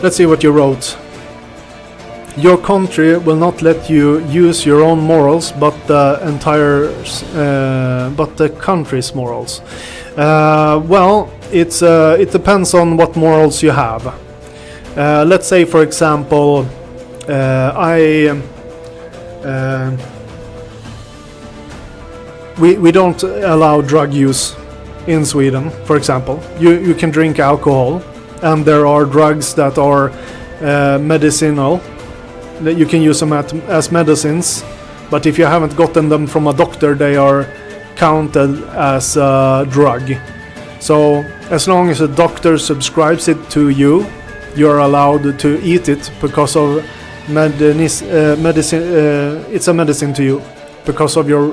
Let's see what you wrote. Your country will not let you use your own morals, but the country's morals. Well, it depends on what morals you have. Let's say, for example, we don't allow drug use in Sweden, for example. You can drink alcohol, and there are drugs that are medicinal, that you can use them as medicines, but if you haven't gotten them from a doctor, they are counted as a drug. So as long as a doctor subscribes it to you, you're allowed to eat it because of medicine. It's a medicine to you because of your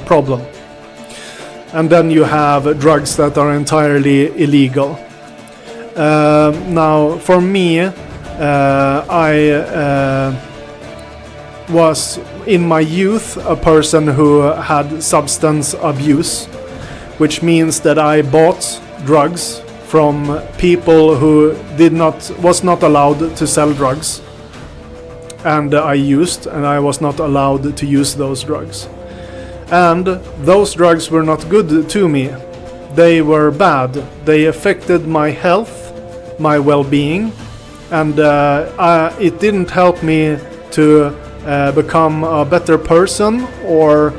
problem. And then you have drugs that are entirely illegal. Now, for me, I was in my youth a person who had substance abuse, which means that I bought drugs from people who was not allowed to sell drugs, and I was not allowed to use those drugs. And those drugs were not good to me. They were bad. They affected my health, my well-being, and it didn't help me to become a better person or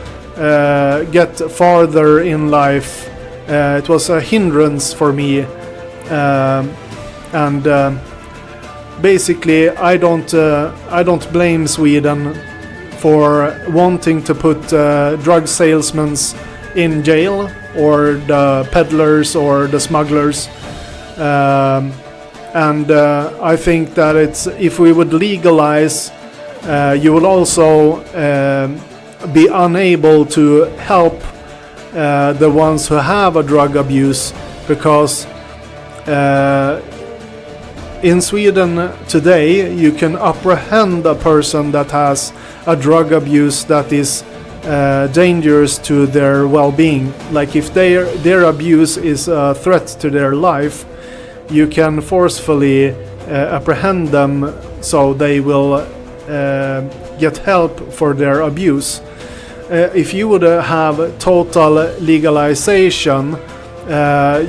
get farther in life. It was a hindrance for me, and basically I don't blame Sweden for wanting to put drug salesmen in jail, or the peddlers or the smugglers. And I think that if we would legalize, you will also be unable to help the ones who have a drug abuse, because in Sweden today you can apprehend a person that has a drug abuse that is dangerous to their well-being. Like if their abuse is a threat to their life, you can forcefully apprehend them so they will get help for their abuse. If you would have total legalization,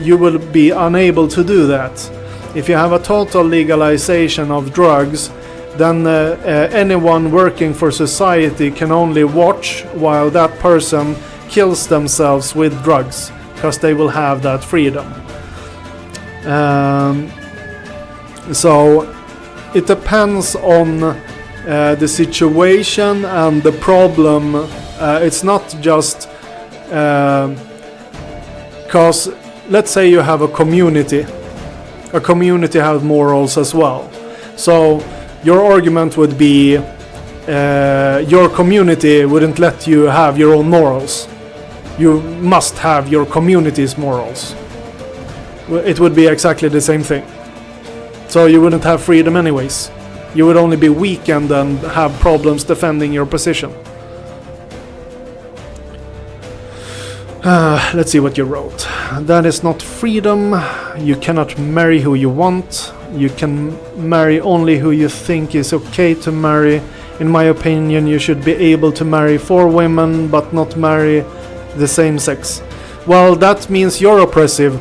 you will be unable to do that. If you have a total legalization of drugs, then anyone working for society can only watch while that person kills themselves with drugs, because they will have that freedom. So it depends on the situation and the problem. It's not just because let's say you have a community. A community has morals as well. So your argument would be your community wouldn't let you have your own morals. You must have your community's morals. It would be exactly the same thing. So you wouldn't have freedom anyways. You would only be weakened and have problems defending your position. Let's see what you wrote. That is not freedom. You cannot marry who you want. You can marry only who you think is okay to marry. In my opinion, you should be able to marry 4 women but not marry the same sex. Well, that means you're oppressive.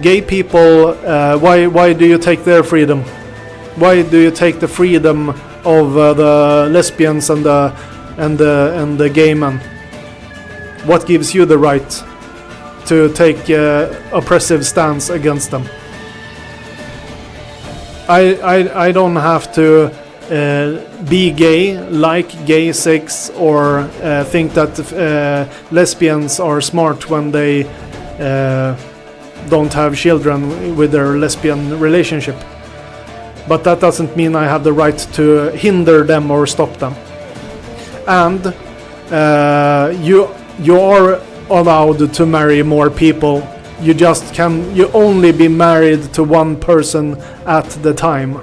Gay people, why do you take their freedom? Why do you take the freedom of the lesbians and the gay men? What gives you the right to take oppressive stance against them? I don't have to be gay, like gay sex, or think that lesbians are smart when they don't have children with their lesbian relationship. But that doesn't mean I have the right to hinder them or stop them. And you are allowed to marry more people. You only be married to one person at the time.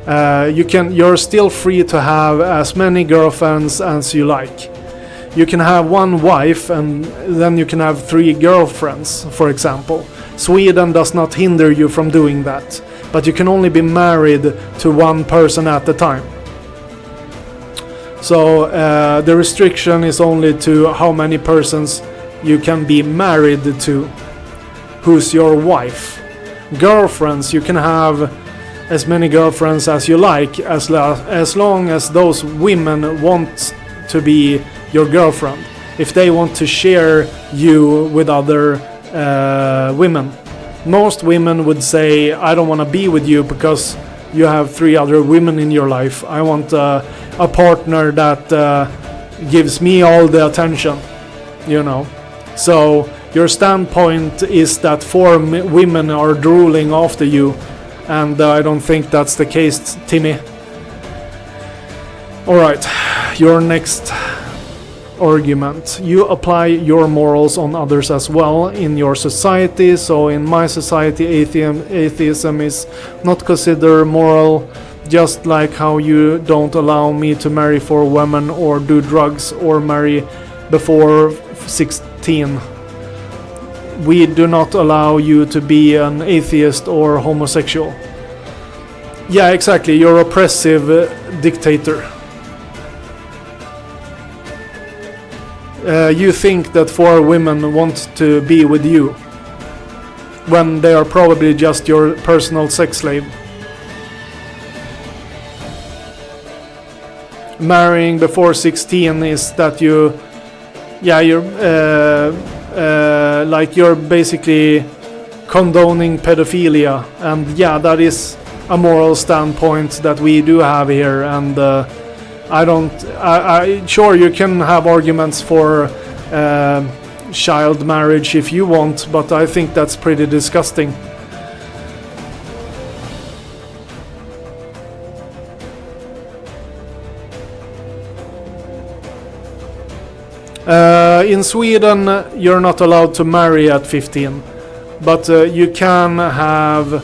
You're still free to have as many girlfriends as you like. you can have one wife and then you can have 3 girlfriends, for example. Sweden does not hinder you from doing that, but you can only be married to one person at a time. So the restriction is only to how many persons you can be married to, who's your wife. Girlfriends, you can have as many girlfriends as you like, as long as those women want to be your girlfriend. If they want to share you with other women. Most women would say, I don't want to be with you because you have 3 other women in your life. I want a partner that gives me all the attention, you know. So your standpoint is that 4 women are drooling after you, and I don't think that's the case, Timmy. Alright, your next argument. You apply your morals on others as well in your society. So in my society, atheism is not considered moral, just like how you don't allow me to marry 4 women or do drugs or marry before 16. We do not allow you to be an atheist or homosexual. Yeah, exactly. You're oppressive dictator. You think that 4 women want to be with you when they are probably just your personal sex slave. Marrying before 16 is that you're basically condoning pedophilia, and yeah, that is a moral standpoint that we do have here, and sure, you can have arguments for child marriage if you want, but I think that's pretty disgusting. In Sweden, you're not allowed to marry at 15, but you can have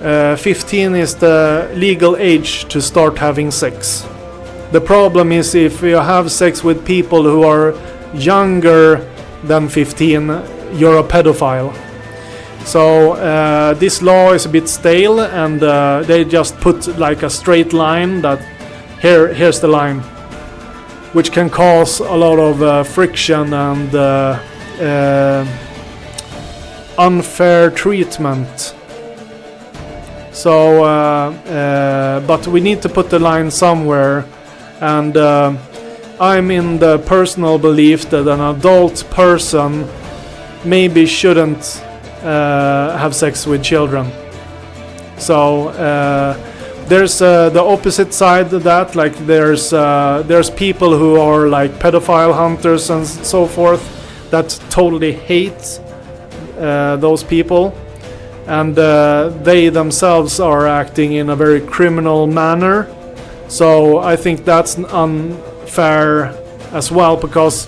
15 is the legal age to start having sex. The problem is if you have sex with people who are younger than 15, you're a pedophile. So this law is a bit stale, and they just put like a straight line that here's the line, which can cause a lot of friction and unfair treatment. So, but we need to put the line somewhere, and I'm in the personal belief that an adult person maybe shouldn't have sex with children. So there's the opposite side of that, like there's people who are like pedophile hunters and so forth that totally hate those people, and they themselves are acting in a very criminal manner. So I think that's unfair as well, because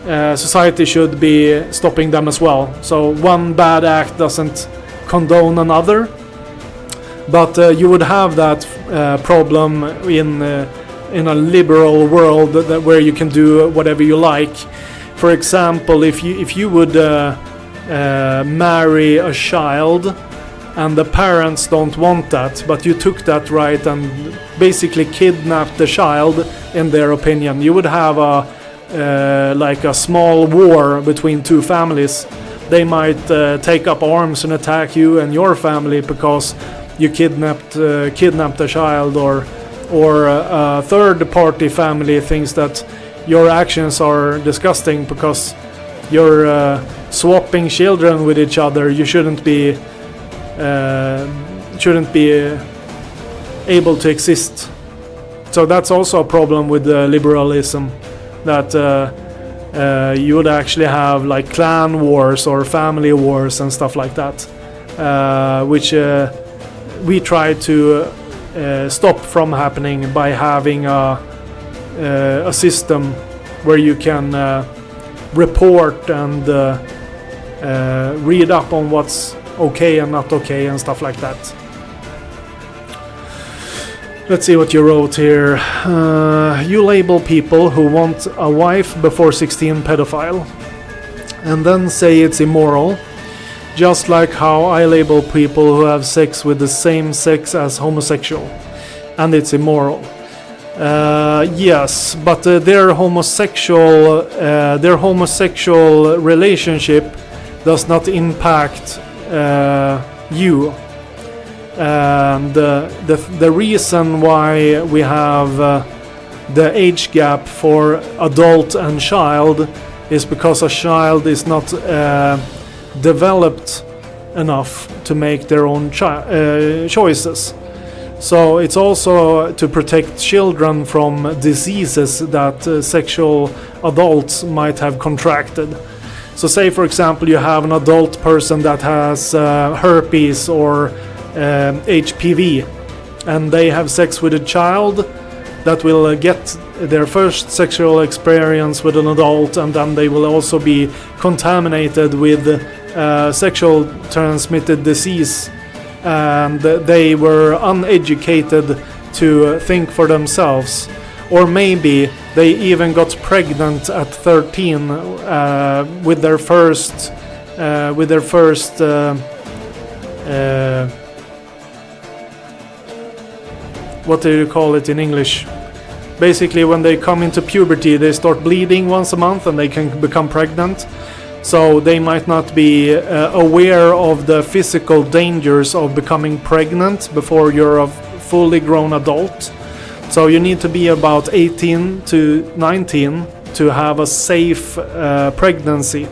society should be stopping them as well. So one bad act doesn't condone another. But you would have that problem in a liberal world where you can do whatever you like. For example, if you would marry a child and the parents don't want that, but you took that right and basically kidnapped the child, in their opinion, you would have like a small war between 2 families. They might take up arms and attack you and your family because you kidnapped a child, or a third party family thinks that your actions are disgusting because you're swapping children with each other. You shouldn't be able to exist. So that's also a problem with liberalism, that you would actually have like clan wars or family wars and stuff like that, which we try to stop from happening by having a system where you can report and read up on what's okay and not okay and stuff like that. Let's see what you wrote here. You label people who want a wife before 16 pedophile, and then say it's immoral, just like how I label people who have sex with the same sex as homosexual, and it's immoral. Yes, but their homosexual relationship does not impact you. And the reason why we have the age gap for adult and child is because a child is not developed enough to make their own choices. So it's also to protect children from diseases that sexual adults might have contracted. So say for example you have an adult person that has herpes or HPV, and they have sex with a child that will get their first sexual experience with an adult, and then they will also be contaminated with sexual transmitted disease, and they were uneducated to think for themselves, or maybe they even got pregnant at 13 with their first what do you call it in English? Basically, when they come into puberty, they start bleeding once a month and they can become pregnant. So they might not be aware of the physical dangers of becoming pregnant before you're a fully grown adult. So you need to be about 18 to 19 to have a safe pregnancy.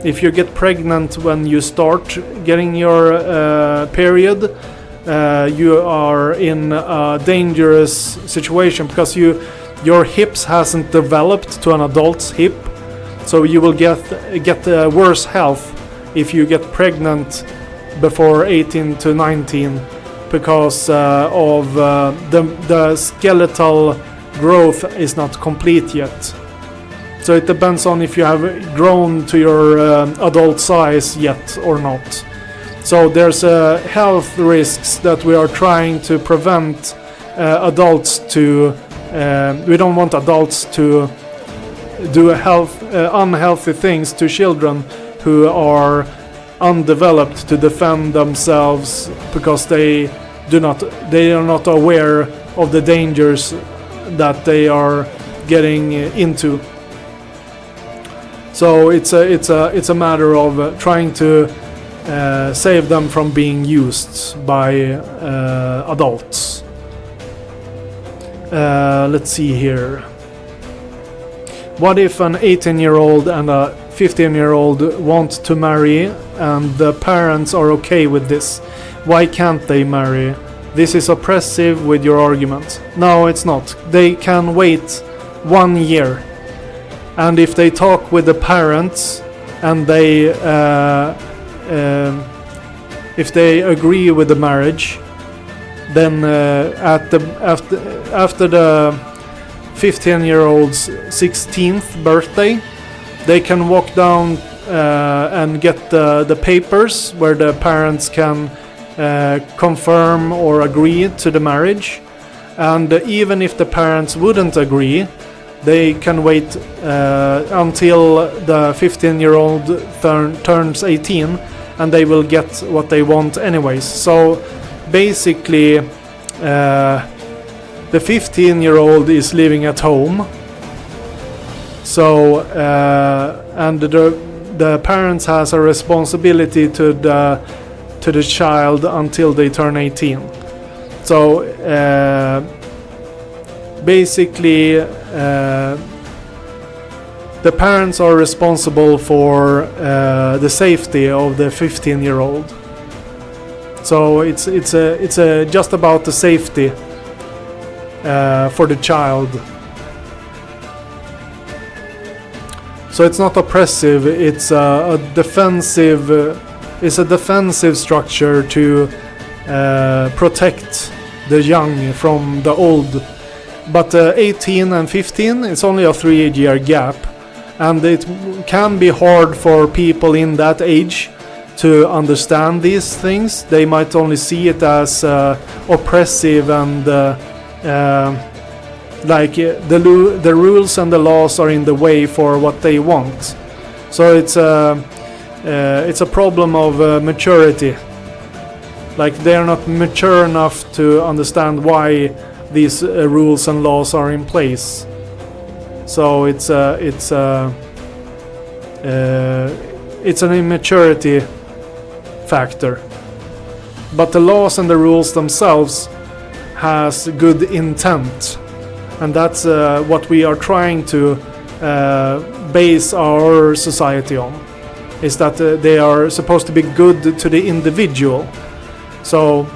If you get pregnant when you start getting your period, you are in a dangerous situation because your hips hasn't developed to an adult's hip, so you will get worse health if you get pregnant before 18 to 19 because of the skeletal growth is not complete yet. So it depends on if you have grown to your adult size yet or not. So there's health risks that we are trying to prevent adults to. We don't want adults to do unhealthy things to children who are undeveloped to defend themselves because they are not aware of the dangers that they are getting into. So it's a matter of trying to save them from being used by adults. Let's see here. What if an 18-year-old and a 15-year-old want to marry and the parents are okay with this? Why can't they marry? This is oppressive with your argument. No, it's not. They can wait 1 year. And if they talk with the parents and if they agree with the marriage, then after the 15-year-old's 16th birthday, they can walk down and get the papers where the parents can confirm or agree to the marriage. And even if the parents wouldn't agree, they can wait until the 15-year-old turns 18, and they will get what they want anyways. So basically, the 15-year-old is living at home. So and the parents has a responsibility to the child until they turn 18. So basically, the parents are responsible for the safety of the 15-year-old. So it's just about the safety for the child. So it's not oppressive. It's a defensive. It's a defensive structure to protect the young from the old. But 18 and 15, it's only a 3-year gap, and it can be hard for people in that age to understand these things. They might only see it as oppressive and the rules and the laws are in the way for what they want. So it's a problem of maturity. Like they are not mature enough to understand why these rules and laws are in place. So it's an immaturity factor. But the laws and the rules themselves has good intent, and that's what we are trying to base our society on. Is that they are supposed to be good to the individual. So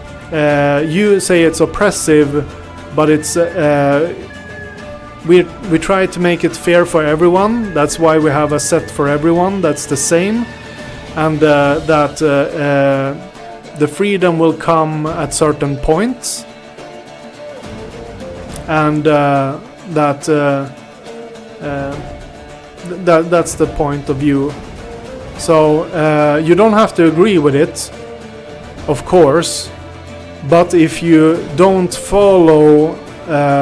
you say it's oppressive, but it's we try to make it fair for everyone. That's why we have a set for everyone that's the same, and that the freedom will come at certain points, and that's the point of view. So you don't have to agree with it, of course, but if you don't follow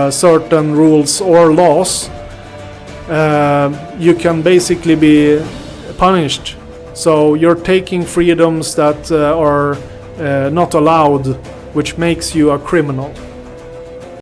certain rules or laws, you can basically be punished. So you're taking freedoms that are not allowed, which makes you a criminal.